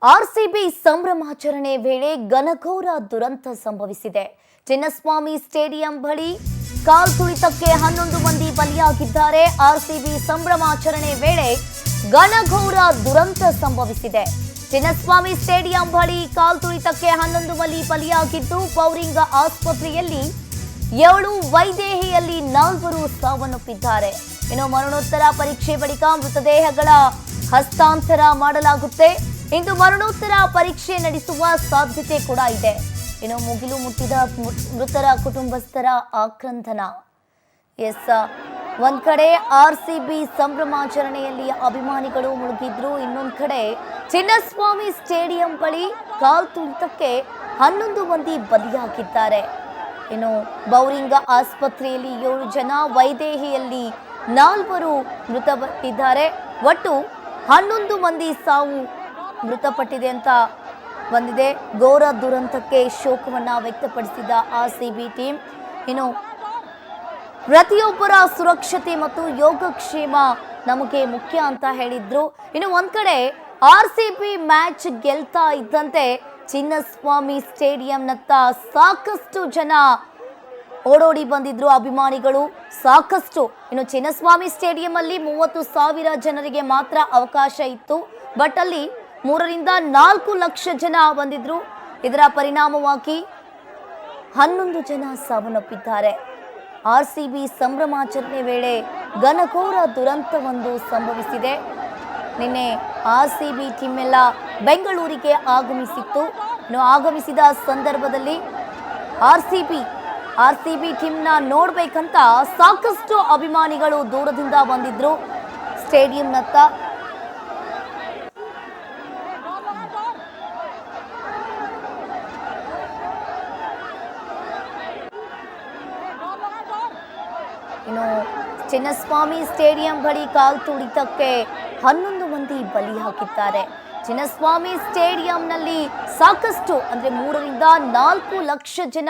RCB ಸಂಭ್ರಮಾಚರಣೆ ವೇಳೆ ಘನಘೋರ ದುರಂತ ಸಂಭವಿಸಿದೆ. ಚಿನ್ನಸ್ವಾಮಿ ಸ್ಟೇಡಿಯಂ ಬಳಿ ಕಾಲ್ತುಳಿತಕ್ಕೆ 11 ಮಂದಿ ಬಲಿಯಾಗಿದ್ದಾರೆ. ಆರ್ಸಿಬಿ ಸಂಭ್ರಮಾಚರಣೆ ವೇಳೆ ಘನಘೋರ ದುರಂತ ಸಂಭವಿಸಿದೆ. ಚಿನ್ನಸ್ವಾಮಿ ಸ್ಟೇಡಿಯಂ ಬಳಿ ಕಾಲ್ತುಳಿತಕ್ಕೆ 11 ಮಂದಿ ಬಲಿಯಾಗಿದ್ದು, ಪೌರಿಂಗ ಆಸ್ಪತ್ರೆಯಲ್ಲಿ 7, ವೈದೇಹಿಯಲ್ಲಿ 4 ಸಾವನ್ನಪ್ಪಿದ್ದಾರೆ. ಇನ್ನು ಮರಣೋತ್ತರ ಪರೀಕ್ಷೆ ಬಳಿಕ ಮೃತದೇಹಗಳ ಹಸ್ತಾಂತರ ಮಾಡಲಾಗುತ್ತೆ. ಇಂದು ಮರಣೋತ್ತರ ಪರೀಕ್ಷೆ ನಡೆಸುವ ಸಾಧ್ಯತೆ ಕೂಡ ಇದೆ. ಇನ್ನು ಮುಗಿಲು ಮುಟ್ಟಿದ ಮೃತರ ಕುಟುಂಬಸ್ಥರ ಆಕ್ರಂದನ. ಒಂದ್ ಕಡೆ ಆರ್ಸಿಬಿ ಸಂಭ್ರಮಾಚರಣೆಯಲ್ಲಿ ಅಭಿಮಾನಿಗಳು ಮುಳುಗಿದ್ರು, ಇನ್ನೊಂದ್ ಕಡೆ ಚಿನ್ನಸ್ವಾಮಿ ಸ್ಟೇಡಿಯಂ ಬಳಿ ಕಾಲ್ತುಳಿತಕ್ಕೆ 11 ಮಂದಿ ಬಲಿಯಾಗಿದ್ದಾರೆ. ಇನ್ನು ಬೌರಿಂಗ ಆಸ್ಪತ್ರೆಯಲ್ಲಿ 7 ಜನ, ವೈದೇಹಿಯಲ್ಲಿ 4 ಮೃತಪಟ್ಟಿದ್ದಾರೆ. ಒಟ್ಟು 11 ಮಂದಿ ಸಾವು ಮೃತಪಟ್ಟಿದೆ ಅಂತ ಬಂದಿದೆ. ಘೋರ ದುರಂತಕ್ಕೆ ಶೋಕವನ್ನ ವ್ಯಕ್ತಪಡಿಸಿದ ಆರ್ಸಿಬಿ ಟೀಮ್, ಇನ್ನು ಪ್ರತಿಯೊಬ್ಬರ ಸುರಕ್ಷತೆ ಮತ್ತು ಯೋಗಕ್ಷೇಮ ನಮಗೆ ಮುಖ್ಯ ಅಂತ ಹೇಳಿದ್ರು. ಇನ್ನು ಒಂದ್ ಕಡೆ ಆರ್ಸಿಬಿ ಮ್ಯಾಚ್ ಗೆಲ್ತಾ ಇದ್ದಂತೆ ಚಿನ್ನಸ್ವಾಮಿ ಸ್ಟೇಡಿಯಂನತ್ತ ಸಾಕಷ್ಟು ಜನ ಓಡೋಡಿ ಬಂದಿದ್ರು, ಅಭಿಮಾನಿಗಳು ಸಾಕಷ್ಟು. ಇನ್ನು ಚಿನ್ನಸ್ವಾಮಿ ಸ್ಟೇಡಿಯಂ ಅಲ್ಲಿ 30,000 ಜನರಿಗೆ ಮಾತ್ರ ಅವಕಾಶ ಇತ್ತು, ಬಟ್ ಅಲ್ಲಿ 3 ರಿಂದ 4 ಲಕ್ಷ ಜನ ಬಂದಿದ್ರು. ಇದರ ಪರಿಣಾಮವಾಗಿ 11 ಜನ ಸಾವನ್ನಪ್ಪಿದ್ದಾರೆ. ಆರ್ಸಿಬಿ ಸಂಭ್ರಮಾಚರಣೆ ವೇಳೆ ಘನಘೋರ ದುರಂತವೊಂದು ಸಂಭವಿಸಿದೆ. ನಿನ್ನೆ ಆರ್ಸಿಬಿ ಟೀಮ್ ಎಲ್ಲ ಬೆಂಗಳೂರಿಗೆ ಆಗಮಿಸಿತ್ತು. ಇನ್ನು ಆಗಮಿಸಿದ ಸಂದರ್ಭದಲ್ಲಿ ಆರ್ಸಿಬಿ ಟೀಮ್ನ ನೋಡ್ಬೇಕಂತ ಸಾಕಷ್ಟು ಅಭಿಮಾನಿಗಳು ದೂರದಿಂದ ಬಂದಿದ್ರು ಸ್ಟೇಡಿಯಂನತ್ತ. ಇನ್ನು ಚಿನ್ನಸ್ವಾಮಿ ಸ್ಟೇಡಿಯಂ ಬಳಿ ಕಾಲ್ತುಳಿತಕ್ಕೆ 11 ಮಂದಿ ಬಲಿಯಾಗಿದ್ದಾರೆ. ಚಿನ್ನಸ್ವಾಮಿ ಸ್ಟೇಡಿಯಂನಲ್ಲಿ ಸಾಕಷ್ಟು ಅಂದ್ರೆ 3 ರಿಂದ 4 ಲಕ್ಷ ಜನ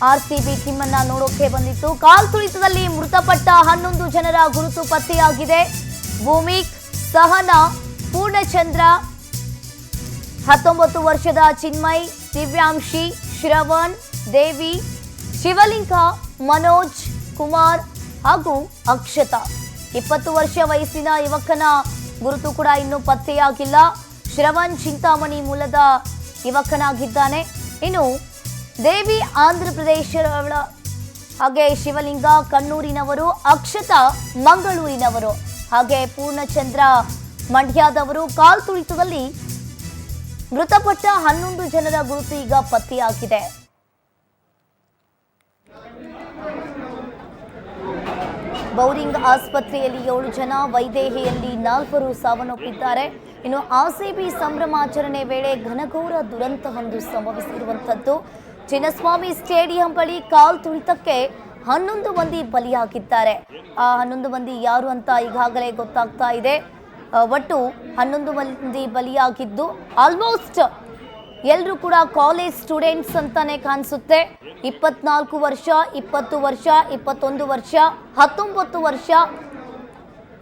ಆರ್ಸಿಬಿ ಟೀಮ್ ಅನ್ನ ನೋಡೋಕೆ ಬಂದಿತ್ತು. ಕಾಲ್ತುಳಿತದಲ್ಲಿ ಮೃತಪಟ್ಟ 11 ಜನರ ಗುರುತು ಪತ್ತೆಯಾಗಿದೆ. ಭೂಮಿಕ್, ಸಹನಾ, ಪೂರ್ಣಚಂದ್ರ, 19 ವರ್ಷದ ಚಿನ್ಮಯ್, ದಿವ್ಯಾಂಶಿ, ಶ್ರವಣ್, ದೇವಿ, ಶಿವಲಿಂಗ, ಮನೋಜ್ ಕುಮಾರ್ ಹಾಗೂ ಅಕ್ಷತಾ. 20 ವರ್ಷ ವಯಸ್ಸಿನ ಯುವಕನ ಗುರುತು ಕೂಡ ಇನ್ನೂ ಪತ್ತೆಯಾಗಿಲ್ಲ. ಶ್ರವಣ್ ಚಿಂತಾಮಣಿ ಮೂಲದ ಯುವಕನಾಗಿದ್ದಾನೆ. ಇನ್ನು ದೇವಿ ಆಂಧ್ರ ಪ್ರದೇಶದವಳ, ಹಾಗೆ ಶಿವಲಿಂಗ ಕಣ್ಣೂರಿನವರು, ಅಕ್ಷತಾ ಮಂಗಳೂರಿನವರು, ಹಾಗೆ ಪೂರ್ಣಚಂದ್ರ ಮಂಡ್ಯದವರು. ಕಾಲ್ತುಳಿತದಲ್ಲಿ ಮೃತಪಟ್ಟ 11 ಜನರ ಗುರುತು ಈಗ ಪತ್ತೆಯಾಗಿದೆ. ಬೌರಿಂಗ್ ಆಸ್ಪತ್ರೆಯಲ್ಲಿ 7 ಜನ, ವೈದೇಹಿಯಲ್ಲಿ 4 ಸಾವನ್ನಪ್ಪಿದ್ದಾರೆ. ಇನ್ನು ಆರ್ಸಿಬಿ ಸಂಭ್ರಮಾಚರಣೆ ವೇಳೆ ಘನಘೋರ ದುರಂತವೊಂದು ಸಂಭವಿಸಿರುವಂಥದ್ದು. ಚಿನ್ನಸ್ವಾಮಿ ಸ್ಟೇಡಿಯಂ ಬಳಿ ಕಾಲ್ತುಳಿತಕ್ಕೆ 11 ಮಂದಿ ಬಲಿಯಾಗಿದ್ದಾರೆ. ಆ 11 ಮಂದಿ ಯಾರು ಅಂತ ಈಗಾಗಲೇ ಗೊತ್ತಾಗ್ತಾ ಇದೆ. ಒಟ್ಟು 11 ಮಂದಿ ಬಲಿಯಾಗಿದ್ದು, ಆಲ್ಮೋಸ್ಟ್ ಎಲ್ಲರೂ ಕೂಡ ಕಾಲೇಜ್ ಸ್ಟೂಡೆಂಟ್ಸ್ ಅಂತಾನೆ ಕಾಣಿಸುತ್ತೆ. 24 ವರ್ಷ, 20 ವರ್ಷ, 21 ವರ್ಷ, 19 ವರ್ಷ,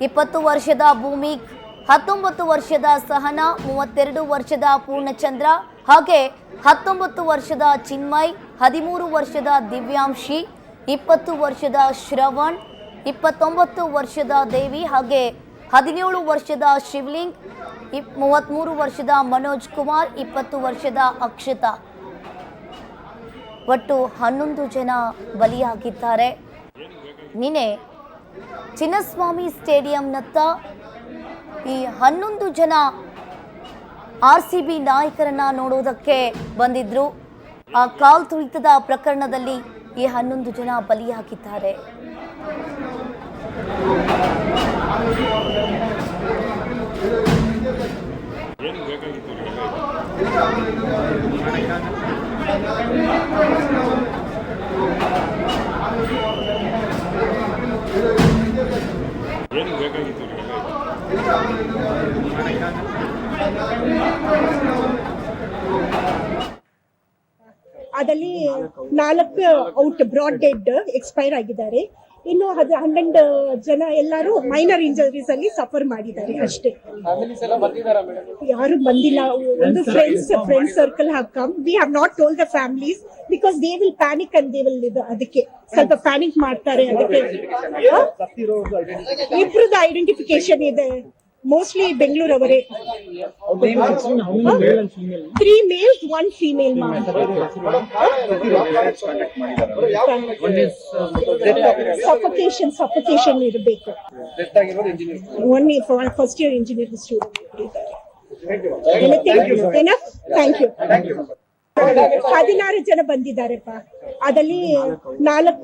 20 ವರ್ಷದ ಭೂಮಿಕ್, 19 ವರ್ಷದ ಸಹನಾ, 32 ವರ್ಷದ ಪೂರ್ಣಚಂದ್ರ, ಹಾಗೆ 19 ವರ್ಷದ ಚಿನ್ಮಯ್, 13 ವರ್ಷದ ದಿವ್ಯಾಂಶಿ, 20 ವರ್ಷದ ಶ್ರವಣ್, 29 ವರ್ಷದ ದೇವಿ, ಹಾಗೆ 17 ವರ್ಷದ ಶಿವಲಿಂಗ್, 33 ವರ್ಷದ ಮನೋಜ್ ಕುಮಾರ್, 20 ವರ್ಷದ ಅಕ್ಷತಾ. ಒಟ್ಟು 11 ಜನ ಬಲಿಯಾಗಿದ್ದಾರೆ. ನಿನ್ನೆ ಚಿನ್ನಸ್ವಾಮಿ ಸ್ಟೇಡಿಯಂನತ್ತ ಈ 11 ಜನ ಆರ್ಸಿಬಿ ನಾಯಕರನ್ನ ನೋಡೋದಕ್ಕೆ ಬಂದಿದ್ರು. ಆ ಕಾಲ್ತುಳಿತದ ಪ್ರಕರಣದಲ್ಲಿ ಈ 11 ಜನ ಬಲಿಯಾಗಿದ್ದಾರೆ. ಅದರಲ್ಲಿ 4 ಔಟ್ ಬ್ರಾಡ್ ಡೆಡ್ ಎಕ್ಸ್ಪೈರ್ ಆಗಿದ್ದಾರೆ. ಇನ್ನು 11 ಜನ ಎಲ್ಲರೂ ಮೈನರ್ ಇಂಜರೀಸ್ ಅಲ್ಲಿ ಸಫರ್ ಮಾಡಿದ್ದಾರೆ ಅಷ್ಟೇ. ಯಾರು ಬಂದಿಲ್ಲ. ಒಂದು friends circle have come. We have not told the families because they will panic and they will ಅದಕ್ಕೆ ಸ್ವಲ್ಪ ಪ್ಯಾನಿಕ್ ಮಾಡ್ತಾರೆ. ಅದಕ್ಕೆ ಇಬ್ರದ್ದು ಐಡೆಂಟಿಫಿಕೇಶನ್ ಇದೆ. ಮೋಸ್ಟ್ಲಿ ಬೆಂಗಳೂರು ಅವರೇ. 3 males, 1 female. ಸಫೋಕೇಶನ್ ಇರಬೇಕು. One first year engineering student. Thank you. 16 ಜನ ಬಂದಿದ್ದಾರೆಪ್ಪ. ಅದಲ್ಲಿ 4